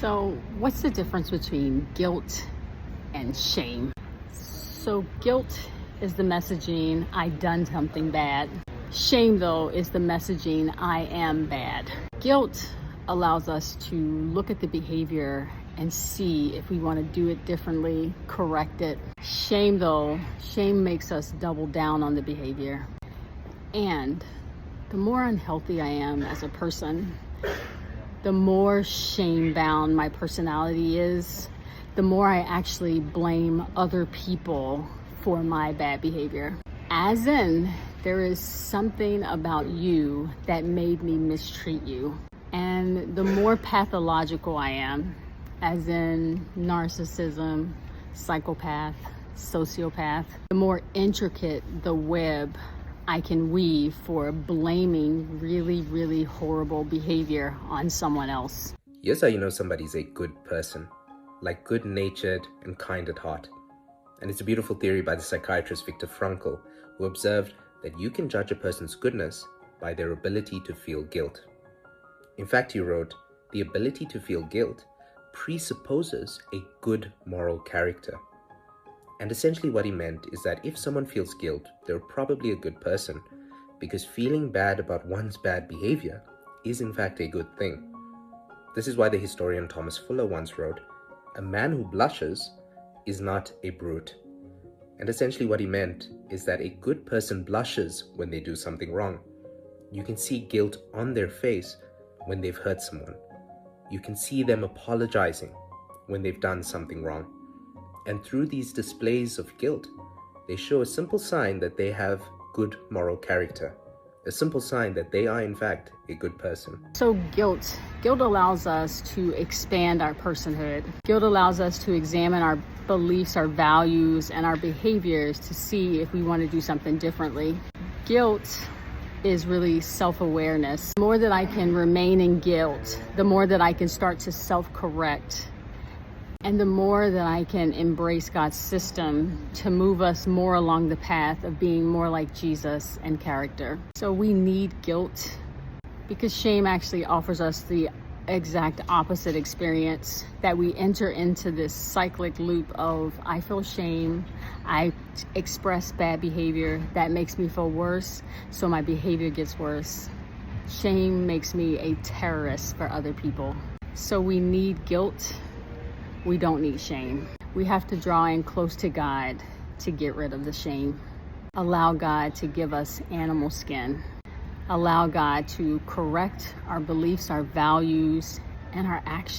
So, what's the difference between guilt and shame? So, guilt is the messaging, I done something bad. Shame, though, is the messaging, I am bad. Guilt allows us to look at the behavior and see if we want to do it differently, correct it. Shame, though, shame makes us double down on the behavior. And the more unhealthy I am as a person, the more shame-bound my personality is, the more I actually blame other people for my bad behavior. As in, there is something about you that made me mistreat you. And the more pathological I am, as in narcissism, psychopath, sociopath, the more intricate the web I can weave for blaming really, really horrible behavior on someone else. Here's how you know somebody's a good person, like good-natured and kind at heart. And it's a beautiful theory by the psychiatrist Viktor Frankl, who observed that you can judge a person's goodness by their ability to feel guilt. In fact, he wrote, the ability to feel guilt presupposes a good moral character. And essentially what he meant is that if someone feels guilt, they're probably a good person, because feeling bad about one's bad behavior is in fact a good thing. This is why the historian Thomas Fuller once wrote, a man who blushes is not a brute. And essentially what he meant is that a good person blushes when they do something wrong. You can see guilt on their face when they've hurt someone. You can see them apologizing when they've done something wrong. And through these displays of guilt, they show a simple sign that they have good moral character. A simple sign that they are in fact a good person. So guilt allows us to expand our personhood. Guilt allows us to examine our beliefs, our values, and our behaviors to see if we want to do something differently. Guilt is really self-awareness. The more that I can remain in guilt, the more that I can start to self-correct. And the more that I can embrace God's system to move us more along the path of being more like Jesus in character. So we need guilt because shame actually offers us the exact opposite experience, that we enter into this cyclic loop of I feel shame, I express bad behavior, that makes me feel worse, so my behavior gets worse. Shame makes me a terrorist for other people. So we need guilt. We don't need shame. We have to draw in close to God to get rid of the shame. Allow God to give us animal skin. Allow God to correct our beliefs, our values, and our actions.